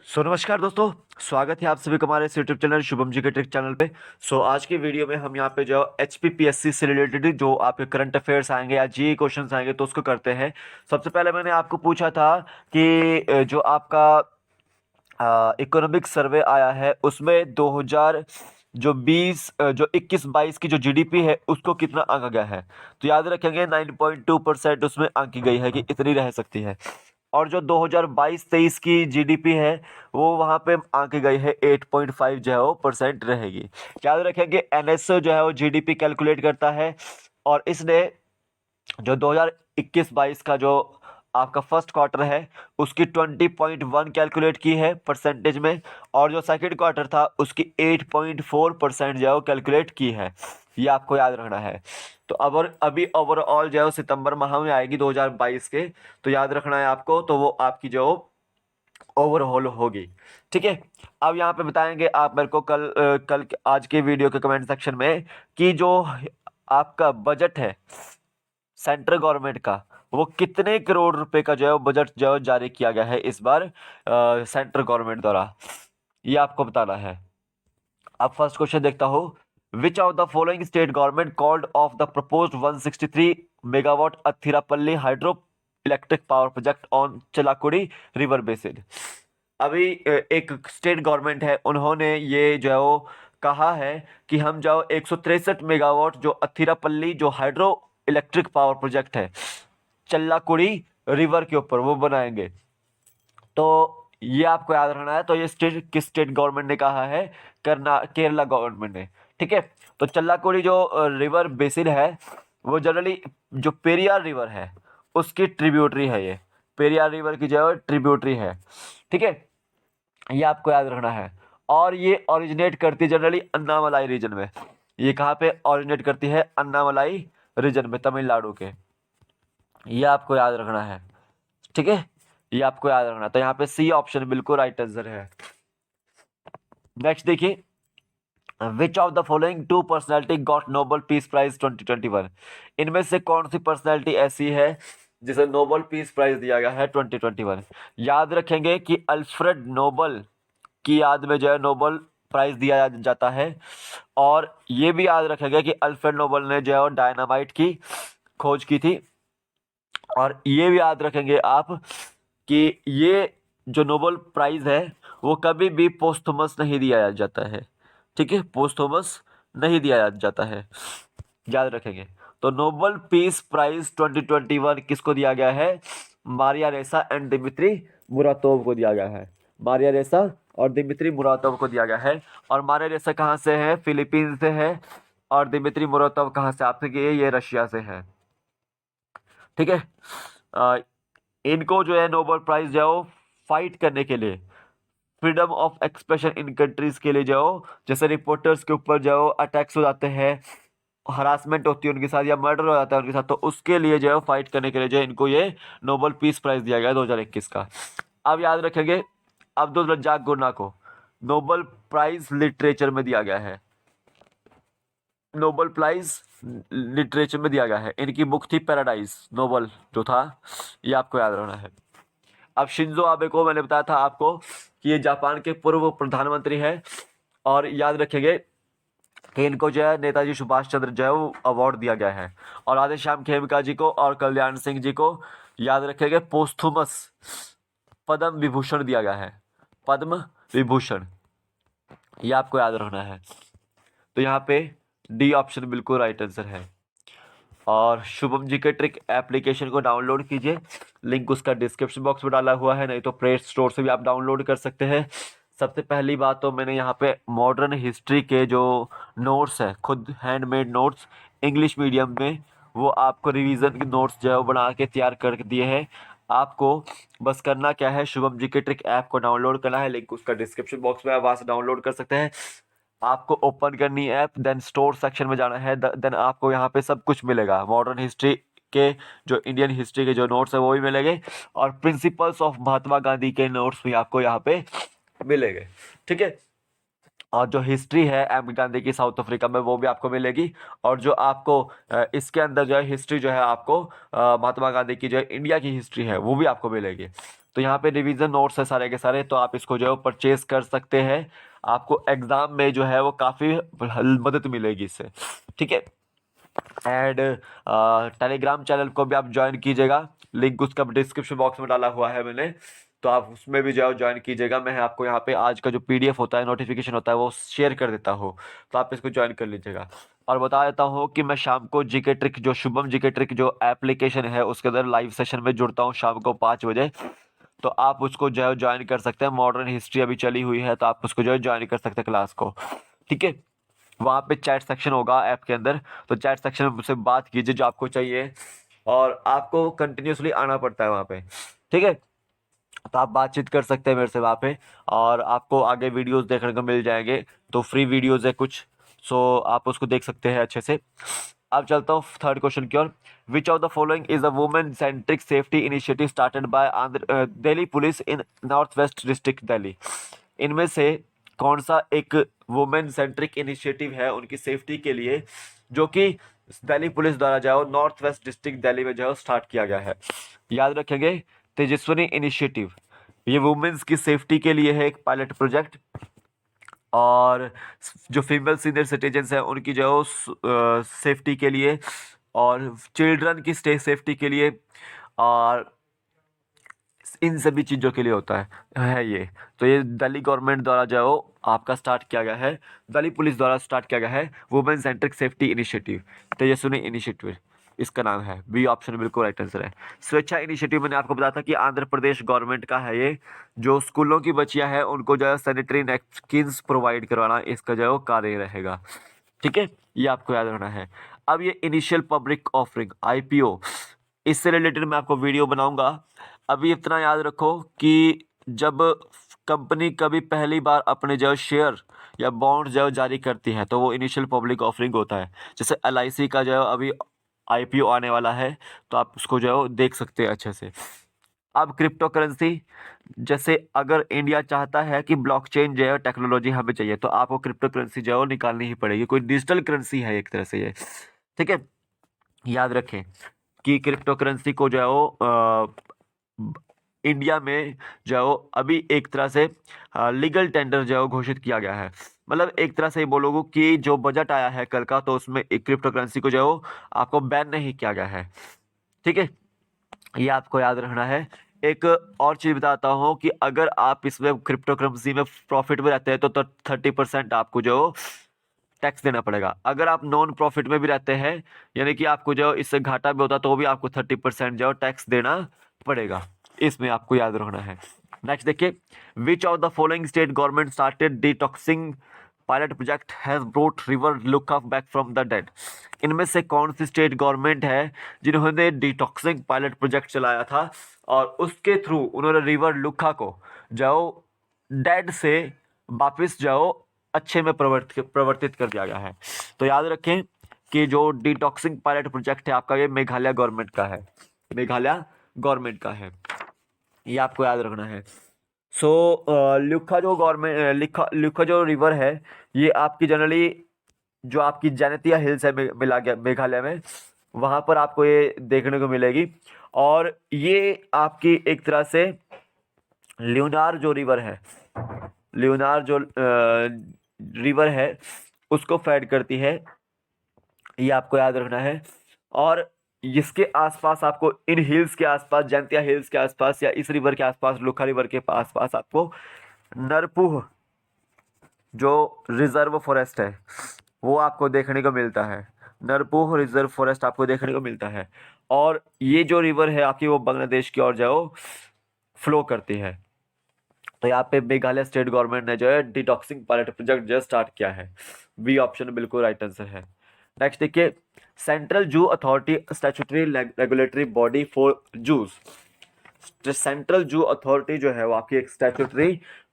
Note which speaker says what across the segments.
Speaker 1: नमस्कार दोस्तों। स्वागत है आप सभी का हमारे इस यूट्यूब चैनल शुभम जी के ट्रिक चैनल पे। आज की वीडियो में हम यहाँ पे जो HPPSC से रिलेटेड जो आपके करंट अफेयर्स आएंगे या जीके क्वेश्चंस आएंगे तो उसको करते हैं। सबसे पहले मैंने आपको पूछा था कि जो आपका इकोनॉमिक सर्वे आया है उसमें 2000 जो 21-22 की जो जीडीपी है उसको कितना आंका गया है। तो याद रखेंगे 9.2% उसमें आंकी गई है कि इतनी रह सकती है। और जो 2022-23 की जीडीपी है वो वहां पे आंकी गई है 8.5 जो है वो परसेंट रहेगी। याद रखेंगे एनएसओ जो है वो जीडीपी कैलकुलेट करता है और इसने जो 2021-22 का जो आपका फर्स्ट क्वार्टर है उसकी 20.1 कैलकुलेट की है परसेंटेज में, और जो सेकंड क्वार्टर था उसकी 8.4% जो है वो कैलकुलेट की है। ये आपको याद रखना है। तो अब और अभी ओवरऑल जो है वो सितंबर माह में आएगी 2022 के, तो याद रखना है आपको, तो वो आपकी जो ओवरऑल होगी। ठीक है। अब यहाँ पे बताएंगे आप मेरे को आज के वीडियो के कमेंट सेक्शन में कि जो आपका बजट है सेंट्रल गवर्नमेंट का वो कितने करोड़ रुपए का जो है बजट जो है जारी किया गया है इस बार सेंट्रल गवर्नमेंट द्वारा, ये आपको बताना है। अब फर्स्ट क्वेश्चन देखता हूँ। Which of the following state government called off the proposed 163 megawatt Athirappilly hydro electric power project on Chalakudy river basin. अभी एक स्टेट गवर्नमेंट है, उन्होंने ये जो है वो कहा है कि हम जो 163 मेगावाट जो अथिरापल्ली जो हाइड्रो इलेक्ट्रिक पावर प्रोजेक्ट है चल्लाकुड़ी रिवर के ऊपर वो बनाएंगे। तो ये आपको याद रखना है। तो ये स्टेट किस स्टेट गवर्नमेंट ने कहा है? केरला गवर्नमेंट ने। ठीक है। तो चल्लाकुड़ी जो रिवर बेसिन है वो जनरली जो पेरियार रिवर है उसकी ट्रिब्यूटरी है। ये पेरियार रिवर की जो है ट्रिब्यूटरी है। ठीक है। ये आपको याद रखना है। और ये ओरिजिनेट करती है जनरली अन्नामलाई रीजन में। ये कहाँ पे ओरिजिनेट करती है? अन्नामलाई रीजन में, तमिलनाडु के। ये आपको याद रखना है। ठीक है। ये आपको याद रखना। तो यहाँ पे सी ऑप्शन बिल्कुल राइट आंसर है। नेक्स्ट देखिए। Which of the following two personality got Nobel peace prize 2021? इनमें से कौन सी पर्सनैलिटी ऐसी है जिसे नोबल पीस प्राइज दिया गया है 2021? याद रखेंगे कि अल्फ्रेड नोबल की याद में जो है नोबल प्राइज दिया जाता है। और ये भी याद रखेंगे कि अल्फ्रेड नोबल ने जो है डायनामाइट की खोज की थी। और ये भी याद रखेंगे आप कि ये जो नोबेल प्राइज है वो कभी भी पोस्थुमस नहीं दिया जाता है। ठीक है। पोस्थुमस नहीं दिया जाता है, याद रखेंगे। तो नोबेल पीस प्राइज 2021 किसको दिया गया है? मारिया रेसा एंड दिमित्री मुरातोव को दिया गया है। मारिया रेसा और दिमित्री मुरातोव को दिया गया है। और मारिया रेसा कहाँ से है? फिलीपींस से है। और दिमित्री मुरातोव कहाँ से? आपके ये रशिया से है। ठीक है। अ, इनको जो है नोबेल प्राइज जो है वो फाइट करने के लिए, freedom of expression in countries के लिए जो जैसे रिपोर्टर्स के ऊपर जो अटैक्स हो जाते हैं, हरासमेंट होती है उनके साथ या मर्डर हो जाता है उनके साथ, तो उसके लिए जो है फाइट करने के लिए जो इनको ये नोबेल पीस प्राइज दिया गया 2021 का। अब याद रखेंगे अब्दुल रज्जाक गुरना को नोबेल प्राइज लिटरेचर में दिया गया है। नोबेल प्राइज लिटरेचर में दिया गया है। इनकी बुक थी पैराडाइज नोबल जो था, ये आपको याद रखना है। अब शिंजो आबे को मैंने बताया था आपको कि ये जापान के पूर्व प्रधानमंत्री है। और याद रखेंगे कि इनको जो है नेताजी सुभाष चंद्र जो है वो अवार्ड दिया गया है। और राधे श्याम खेमका जी को और कल्याण सिंह जी को याद रखेंगे पोस्थुमस पद्म विभूषण दिया गया है। पद्म विभूषण, ये आपको याद रखना है। तो यहाँ पे डी ऑप्शन बिल्कुल राइट आंसर है। और शुभम जी के ट्रिक एप्लीकेशन को डाउनलोड कीजिए, लिंक उसका डिस्क्रिप्शन बॉक्स में डाला हुआ है, नहीं तो प्ले स्टोर से भी आप डाउनलोड कर सकते हैं। सबसे पहली बात तो मैंने यहाँ पे मॉडर्न हिस्ट्री के जो नोट्स है, खुद हैंडमेड नोट्स इंग्लिश मीडियम में, वो आपको रिवीजन के नोट्स जो है वो बना के तैयार कर दिए हैं। आपको बस करना क्या है, शुभम जी के ट्रिक ऐप को डाउनलोड करना है, लिंक उसका डिस्क्रिप्शन बॉक्स में, आप वहाँ से डाउनलोड कर सकते हैं। आपको ओपन करनी है ऐप, देन स्टोर सेक्शन में जाना है, देन आपको यहाँ पे सब कुछ मिलेगा। मॉडर्न हिस्ट्री के जो इंडियन हिस्ट्री के जो नोट्स है वो भी मिलेंगे, और प्रिंसिपल्स ऑफ महात्मा गांधी के नोट्स भी आपको यहाँ पे मिलेंगे। ठीक है। और जो हिस्ट्री है एम गांधी की साउथ अफ्रीका में वो भी आपको मिलेगी। और जो आपको इसके अंदर जो है हिस्ट्री जो है आपको महात्मा गांधी की जो है इंडिया की हिस्ट्री है वो भी आपको मिलेगी। तो यहाँ पे रिवीजन नोट्स है सारे के सारे, तो आप इसको जो है परचेज कर सकते हैं। आपको एग्जाम में जो है वो काफ़ी मदद मिलेगी इससे, ठीक है। एंड टेलीग्राम चैनल को भी आप ज्वाइन कीजिएगा, लिंक उसका डिस्क्रिप्शन बॉक्स में डाला हुआ है मैंने, तो आप उसमें भी जाओ ज्वाइन कीजिएगा। मैं आपको यहाँ पे आज का जो पीडीएफ होता है, नोटिफिकेशन होता है, वो शेयर कर देता हूँ, तो आप इसको ज्वाइन कर लीजिएगा। और बता देता हूँ कि मैं शाम को जीके ट्रिक, जो शुभम जीके ट्रिक जो एप्लीकेशन है, उसके अंदर लाइव सेशन में जुड़ता हूँ शाम को 5 बजे, तो आप उसको जो है ज्वाइन कर सकते हैं। मॉडर्न हिस्ट्री अभी चली हुई है, तो आप उसको जो है ज्वाइन कर सकते हैं क्लास को, ठीक है। वहाँ पे चैट सेक्शन होगा ऐप के अंदर, तो चैट सेक्शन में मुझसे बात कीजिए जो आपको चाहिए, और आपको कंटिन्यूसली आना पड़ता है वहाँ पे, ठीक है। तो आप बातचीत कर सकते हैं मेरे से वहाँ पे, और आपको आगे वीडियोस देखने को मिल जाएंगे, तो फ्री वीडियोस है कुछ, सो आप उसको देख सकते हैं अच्छे से। अब चलता हूँ थर्ड क्वेश्चन की ओर। Which of the following is a women centric safety initiative started by Delhi police in north west district Delhi? इनमें से कौन सा एक वुमेन सेंट्रिक इनिशिएटिव है उनकी सेफ्टी के लिए, जो कि दिल्ली पुलिस द्वारा जो है नॉर्थ वेस्ट डिस्ट्रिक्ट दिल्ली में जो है स्टार्ट किया गया है? याद रखेंगे, तेजस्विनी इनिशिएटिव, ये वुमेन्स की सेफ्टी के लिए है एक पायलट प्रोजेक्ट, और जो फीमेल सीनियर सिटीजन्स हैं उनकी जो सेफ्टी के लिए, और चिल्ड्रन की सेफ्टी के लिए, और इन सभी चीज़ों के लिए होता है ये। तो ये दिल्ली गवर्नमेंट द्वारा जो है आपका स्टार्ट किया गया है, दिल्ली पुलिस द्वारा स्टार्ट किया गया है, women centric safety initiative, Tejaswini initiative इसका नाम है। बी ऑप्शन बिल्कुल राइट आंसर है। स्वेच्छा इनिशिएटिव मैंने आपको बताया था कि आंध्र प्रदेश गवर्नमेंट का है ये, जो स्कूलों की बच्चियां हैं उनको जो है सैनिटरी नैपकिन्स प्रोवाइड करवाना इसका जो है वो कार्य रहेगा, ठीक है, ये आपको याद रखना है। अब ये इनिशियल पब्लिक ऑफरिंग आईपीओ, इससे रिलेटेड मैं आपको वीडियो बनाऊंगा। अभी इतना याद रखो कि जब कंपनी कभी पहली बार अपने जो शेयर या बॉन्ड जो जारी करती है, तो वो इनिशियल पब्लिक ऑफरिंग होता है। जैसे एलआईसी का जो है अभी आईपीओ आने वाला है, तो आप उसको जो है देख सकते हैं अच्छे से। अब क्रिप्टो करेंसी, जैसे अगर इंडिया चाहता है कि ब्लॉकचेन जो है टेक्नोलॉजी हमें चाहिए, तो आपको क्रिप्टो करेंसी जो है वो निकालनी ही पड़ेगी, कोई डिजिटल करेंसी है एक तरह से ये, ठीक है। याद रखें कि क्रिप्टो करेंसी को जो है वो इंडिया में जो है वो अभी एक तरह से लीगल टेंडर जो है वो घोषित किया गया है। मतलब एक तरह से ये बोलोगे कि जो बजट आया है कल का, तो उसमें एक क्रिप्टो करेंसी को जो है वो आपको बैन नहीं किया गया है, ठीक है, ये आपको याद रखना है। एक और चीज बताता हूँ कि अगर आप इसमें क्रिप्टो करेंसी में प्रॉफिट में रहते हैं, तो 30% आपको जो टैक्स देना पड़ेगा। अगर आप नॉन प्रॉफिट में भी रहते हैं, यानी कि आपको जो इससे घाटा भी होता, तो भी आपको 30% जो टैक्स देना पड़ेगा, इसमें आपको याद रखना है। नेक्स्ट देखिए, which of the following state government started detoxing pilot project has brought river Lucca back from the dead? इनमें से कौन सी स्टेट गवर्नमेंट है जिन्होंने डिटॉक्सिंग पायलट प्रोजेक्ट चलाया था, और उसके थ्रू उन्होंने रिवर लुक्का को जाओ डेड से वापिस जाओ अच्छे में प्रवर्तित कर दिया गया है? तो याद रखें कि जो डिटॉक्सिंग पायलट प्रोजेक्ट है आपका, ये मेघालय गवर्नमेंट का है, मेघालय गवर्नमेंट का है, ये आपको याद रखना है। सो ल्यूखा जो गवर्नमेंट ल्यूखा जो रिवर है, ये आपकी जनरली जो आपकी जैनेतिया हिल्स है मिला गया मेघालय में, वहाँ पर आपको ये देखने को मिलेगी। और ये आपकी एक तरह से ल्यूनार जो रिवर है, ल्यूनार जो रिवर है उसको फेड करती है, ये आपको याद रखना है। और इसके आसपास आपको इन हिल्स के आसपास, जैंतिया हिल्स के आसपास, या इस रिवर के आसपास, लुखा रिवर के आसपास आपको नरपुह जो रिजर्व फॉरेस्ट है वो आपको देखने को मिलता है। नरपुह रिजर्व फॉरेस्ट आपको देखने को मिलता है, और ये जो रिवर है आपकी वो बांग्लादेश की ओर जाओ फ्लो करती है। तो यहाँ पे मेघालय स्टेट गवर्नमेंट ने जो है डिटॉक्सिंग पायलट प्रोजेक्ट जो स्टार्ट किया है। बी ऑप्शन बिल्कुल राइट आंसर है। नेक्स्ट देखिए, central zoo authority statutory regulatory body for juice. Central zoo authority जो है वो आपकी एक स्टैट्यूटरी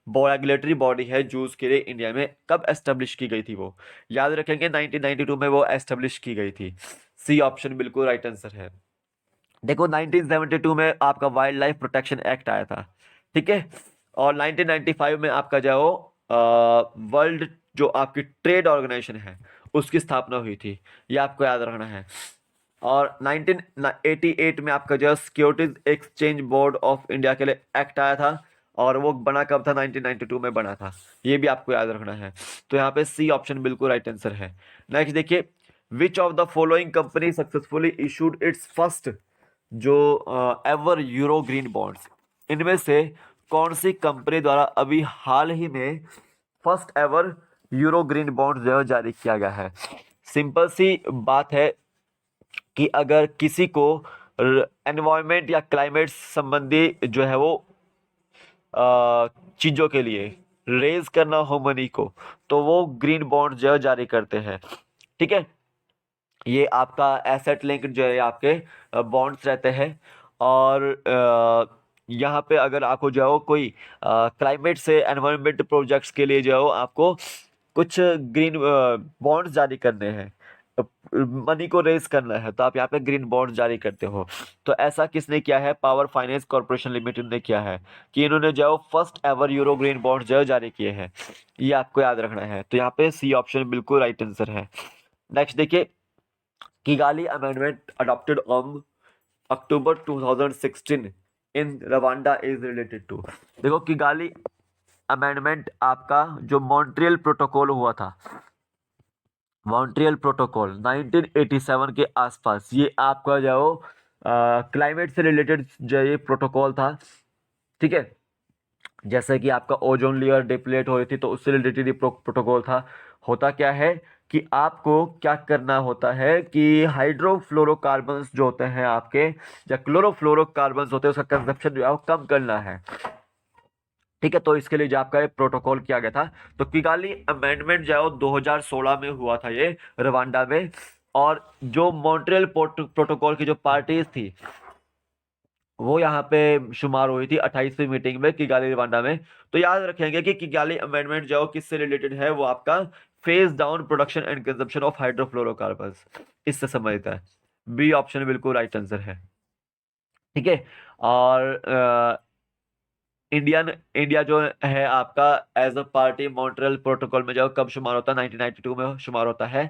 Speaker 1: रेगुलेटरी बॉडी है जूस के लिए। इंडिया में कब एस्टेब्लिश की गई थी? वो याद रखेंगे 1992 में वो एस्टेब्लिश की गई थी। सी ऑप्शन बिल्कुल राइट आंसर है। देखो 1972 में आपका वाइल्ड लाइफ प्रोटेक्शन एक्ट आया था, ठीक है, और 1995 में आपका जो वर्ल्ड जो आपकी ट्रेड ऑर्गेनाइजेशन है उसकी स्थापना हुई थी, ये आपको याद रखना है। और 1988 में आपका जो securities exchange board of India के लिए एक्ट आया था, और वो बना कब था? 1992 में बना था। ये भी आपको याद रखना है। तो यहाँ पे सी ऑप्शन बिल्कुल राइट आंसर है। नेक्स्ट देखिए, which of the following company successfully issued it's first जो एवर यूरो ग्रीन बॉन्ड्स, इनमें से कौन सी कंपनी द्वारा अभी हाल ही में first ever euro green bond जो है जारी किया गया है? सिंपल सी बात है कि अगर किसी को एनवायरमेंट या क्लाइमेट संबंधी जो है वो चीजों के लिए रेज करना हो मनी को, तो वो ग्रीन बॉन्ड जो है जारी करते हैं। ठीक है, ये आपका एसेट लिंक जो है आपके बॉन्ड्स रहते हैं। और यहाँ पे अगर आपको जो है वो कोई क्लाइमेट से एनवायरमेंट प्रोजेक्ट्स के लिए जो है वो आपको कुछ ग्रीन बॉन्ड्स जारी करने हैं, मनी को रेज करना है, तो आप यहाँ पे ग्रीन बॉन्ड जारी करते हो। तो ऐसा किसने किया है? पावर फाइनेंस कॉर्पोरेशन लिमिटेड ने किया है, कि इन्होंने जो है first ever euro green bond जो है जारी किए हैं। ये आपको याद रखना है। तो यहाँ पे सी ऑप्शन बिल्कुल राइट आंसर है। नेक्स्ट देखिए, Kigali amendment adopted on October 2016 in Rwanda is related to. देखो, किगाली अमेंडमेंट आपका जो मॉन्ट्रियल प्रोटोकॉल हुआ था, मॉन्ट्रियल प्रोटोकॉल 1987 के आसपास, ये आपका जो क्लाइमेट से रिलेटेड जो ये प्रोटोकॉल था। ठीक है, जैसे कि आपका ओजोन लेयर डिप्लेट हो रही थी, तो उससे रिलेटेड ये प्रोटोकॉल था। होता क्या है कि आपको क्या करना होता है कि हाइड्रोफ्लोरोकार्बन्स जो होते हैं आपके, या क्लोरोफ्लोरोकार्बन्स होते हैं, उसका कंजप्शन जो है वो कम करना है। ठीक है, तो इसके लिए जो आपका ये प्रोटोकॉल किया गया था। तो किगाली अमेंडमेंट जो है वो 2016 में हुआ था, ये रवांडा में। और जो मॉन्ट्रियल प्रोटोकॉल की जो पार्टीज थी, वो यहाँ पे शुमार हुई थी 28वीं मीटिंग में किगाली रवांडा में। तो याद रखेंगे कि किगाली अमेंडमेंट जो किससे रिलेटेड है, वो आपका phase down production and consumption of hydrofluorocarbons, इससे संबंधित है। बी ऑप्शन बिल्कुल राइट आंसर है। ठीक है, और इंडिया जो है आपका as a party Montreal protocol में जो कब शुमार होता है? 1992 में शुमार होता है।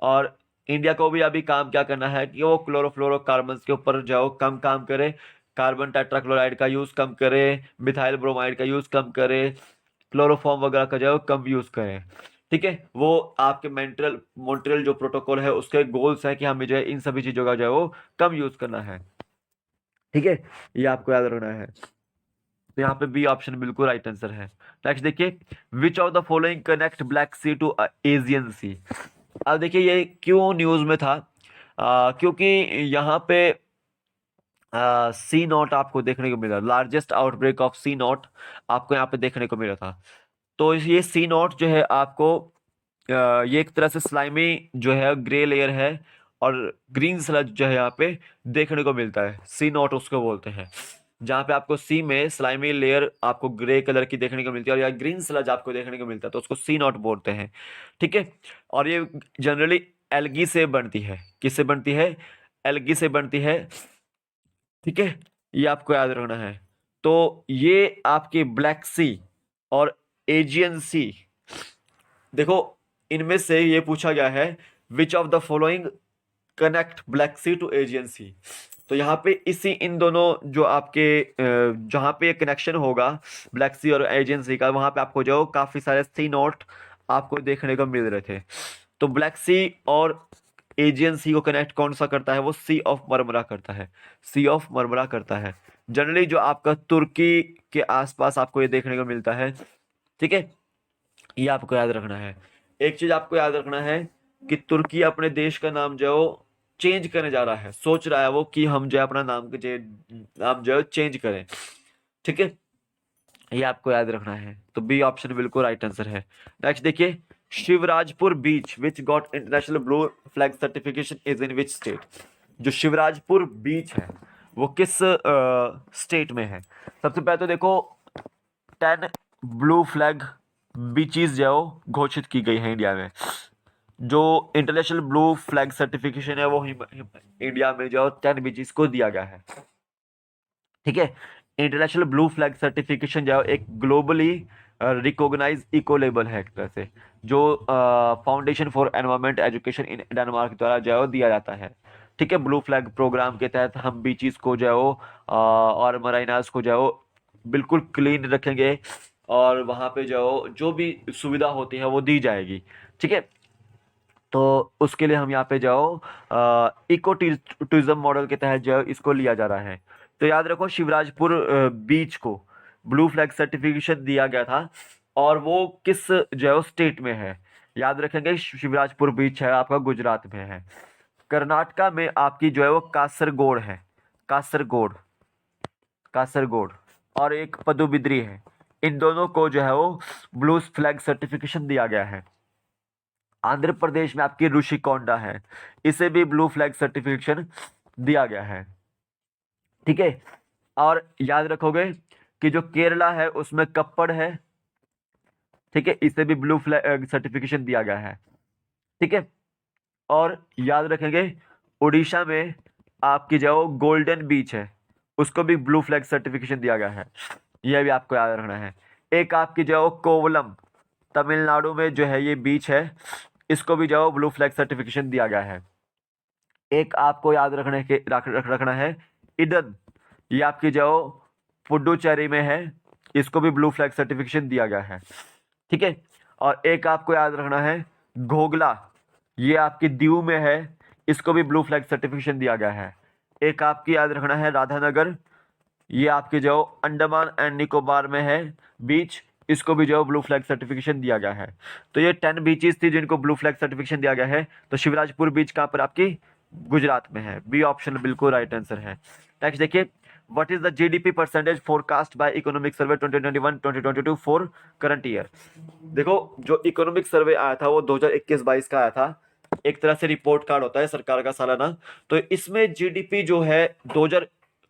Speaker 1: और इंडिया को भी अभी काम क्या करना है कि वो क्लोरोफ्लोरोकार्बन्स के ऊपर जो कम काम करे, कार्बन टेट्राक्लोराइड का यूज कम करे, मिथाइल ब्रोमाइड का यूज कम करे, क्लोरोफॉर्म वगैरह का जो कम यूज करें। ठीक है, वो आपके मॉन्ट्रियल जो प्रोटोकॉल है उसके गोल्स है कि हमें जो है इन सभी चीजों का जो है वो कम यूज करना है। ठीक है, ये आपको याद रखना है। तो यहाँ पे बी ऑप्शन बिल्कुल राइट आंसर है। नेक्स्ट देखिए, which of the following connect Black Sea to Aegean Sea. अब देखिए, ये क्यों न्यूज में था? क्योंकि यहाँ पे सी नॉट आपको देखने को मिला, largest outbreak of C not आपको यहाँ पे देखने को मिला था। तो ये सी नॉट जो है आपको ये एक तरह से स्लाइमी जो है ग्रे लेयर है, और ग्रीन स्लज जो है यहाँ पे देखने को मिलता है। सी नॉट उसको बोलते हैं, जहाँ पे आपको सी में स्लाइमी लेयर आपको ग्रे कलर की देखने को मिलती है, और या ग्रीन स्लज आपको देखने को मिलता है, तो उसको सी नॉट बोलते हैं। ठीक है, और ये जनरली एल्गी से बनती है। किससे बनती है? एल्गी से बनती है। ठीक है, ये आपको याद रखना है। तो ये आपके ब्लैक सी और एजियन सी, देखो इनमें से ये पूछा गया है which of the following connect Black Sea to Aegean Sea. तो यहाँ पे इसी इन दोनों जो आपके जहाँ पे कनेक्शन होगा ब्लैक सी और एजियन सी का, वहां पे आपको जो काफी सारे सी नोट आपको देखने को मिल रहे थे। तो ब्लैक सी और एजियन सी को कनेक्ट कौन सा करता है? वो सी ऑफ मरमरा करता है। सी ऑफ मरमरा करता है। जनरली जो आपका तुर्की के आसपास आपको ये देखने को मिलता है। ठीक है, ये आपको याद रखना है। एक चीज आपको याद रखना है कि तुर्की अपने देश का नाम जो है वो चेंज करने जा रहा है, सोच रहा है वो कि हम जो है अपना नाम जो है चेंज करें। ठीक है, ये आपको याद रखना है। तो बी ऑप्शन बिल्कुल राइट आंसर है। नेक्स्ट देखिए, Shivrajpur beach which got international Blue Flag certification is in which state. जो शिवराजपुर बीच है वो किस स्टेट में है? सबसे पहले तो देखो, 10 ब्लू फ्लैग बीचेस जो है वो घोषित की गई है इंडिया में। जो इंटरनेशनल ब्लू फ्लैग सर्टिफिकेशन है वो इंडिया में जो 10 बीचेस को दिया गया है। ठीक है, इंटरनेशनल ब्लू फ्लैग सर्टिफिकेशन जो है एक ग्लोबली रिकॉग्नाइज इको लेबल है, एक तरह से जो foundation for environment education in Denmark द्वारा जो है दिया जाता है। ठीक है। ब्लू फ्लैग प्रोग्राम के तहत हम बीचेस को जो है वो और मरीनास को जो है वो बिल्कुल क्लीन रखेंगे, और वहाँ पे जो भी सुविधा होती है वो दी जाएगी। ठीक है। तो उसके लिए हम यहाँ पे इको टूरिज्म मॉडल के तहत जो है इसको लिया जा रहा है। तो याद रखो, शिवराजपुर बीच को ब्लू फ्लैग सर्टिफिकेशन दिया गया था, और वो किस स्टेट में है, याद रखेंगे। शिवराजपुर बीच है आपका गुजरात में है। कर्नाटका में आपकी जो है वो कासरगोड है, कासरगोड, कासरगोड, और एक पदुबिद्री है। इन दोनों को जो है वो ब्लू फ्लैग सर्टिफिकेशन दिया गया है। आंध्र प्रदेश में आपकी ऋषिकोंडा है, इसे भी ब्लू फ्लैग सर्टिफिकेशन दिया गया है। ठीक है। और याद रखोगे कि जो केरला है उसमें कप्पड़ है, ठीक है, इसे भी ब्लू फ्लैग सर्टिफिकेशन दिया गया है। ठीक है। और याद रखेंगे, उड़ीसा में आपकी जो गोल्डन बीच है उसको भी ब्लू फ्लैग सर्टिफिकेशन दिया गया है, यह भी आपको याद रखना है। एक आपकी जो कोवलम, तमिलनाडु में जो है ये बीच है, इसको भी जो ब्लू फ्लैग सर्टिफिकेशन दिया गया है। एक आपको याद रखना है इडन, ये आपकी जो पुडुचेरी में है, इसको भी ब्लू फ्लैग सर्टिफिकेशन दिया गया है। ठीक है। और एक आपको याद रखना है घोगला, ये आपकी दीव में है, इसको भी ब्लू फ्लैग सर्टिफिकेशन दिया गया है। एक आपकी याद रखना है राधानगर, ये आपके अंडमान एंड निकोबार में है बीच, इसको भी ब्लू फ्लैग सर्टिफिकेशन दिया गया है। तो ये 10 बीचेस थी जिनको ब्लू फ्लैग सर्टिफिकेशन दिया गया है। तो शिवराजपुर बीच कहाँ पर आपकी गुजरात में है। बी ऑप्शन बिल्कुल राइट आंसर है। नेक्स्ट देखिए, what is the GDP percentage forecast by economic survey 2021-2022 for current year. देखो, जो इकोनॉमिक सर्वे आया था वो 2021-22 का आया था, एक तरह से रिपोर्ट कार्ड होता है सरकार का सालाना। तो इसमें जीडीपी जो है 2000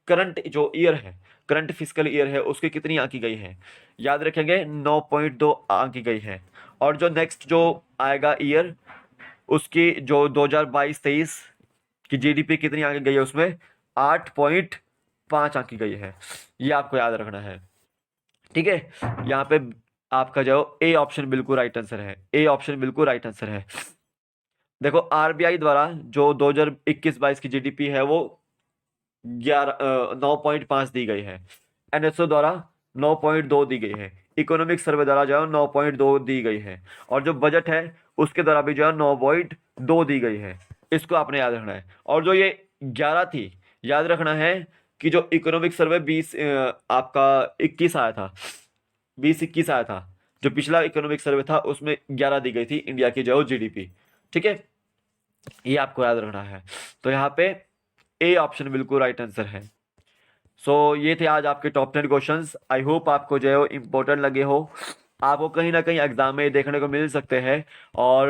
Speaker 1: करंट जो ईयर है, करंट फिजिकल ईयर है, उसकी कितनी आंकी गई है, याद रखेंगे 9.2 आंकी गई है। और जो नेक्स्ट जो आएगा ईयर, उसकी जो 2022-23 की जीडीपी कितनी आंकी गई है, उसमें 8.5 आंकी गई है। ये आपको याद रखना है। ठीक है। यहाँ पे आपका ए ऑप्शन बिल्कुल राइट आंसर है, ए ऑप्शन बिल्कुल राइट आंसर है। देखो, आरबीआई द्वारा जो 2021-22 की जीडीपी है वो 9.5 दी गई है। एनएसओ द्वारा 9.2 दी गई है। इकोनॉमिक सर्वे द्वारा 9.2 दी गई है। और जो बजट है उसके द्वारा भी 9.2 दी गई है। इसको आपने याद रखना है। और जो ये 11 थी, याद रखना है कि जो इकोनॉमिक सर्वे 20 आपका 21 आया था, 20-21 आया था, जो पिछला इकोनॉमिक सर्वे था उसमें 11 दी गई थी इंडिया की जीडीपी। ठीक है, ये आपको याद रखना है। तो यहाँ पे ए ऑप्शन बिल्कुल राइट आंसर है। ये थे आज आपके टॉप 10 क्वेश्चंस। आई होप आपको इम्पोर्टेंट लगे हो, आपको कहीं ना कहीं एग्जाम में देखने को मिल सकते हैं और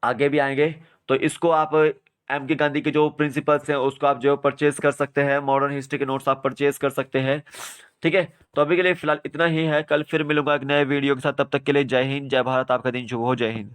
Speaker 1: आगे भी आएंगे। तो इसको आप एम के गांधी के जो प्रिंसिपल्स हैं उसको आप परचेज कर सकते हैं, मॉडर्न हिस्ट्री के नोट्स आप परचेज कर सकते हैं। ठीक है। तो अभी के लिए फिलहाल इतना ही है, कल फिर मिलूंगा एक नए वीडियो के साथ। तब तक के लिए जय हिंद, जय भारत, आपका दिन शुभ हो, जय हिंद।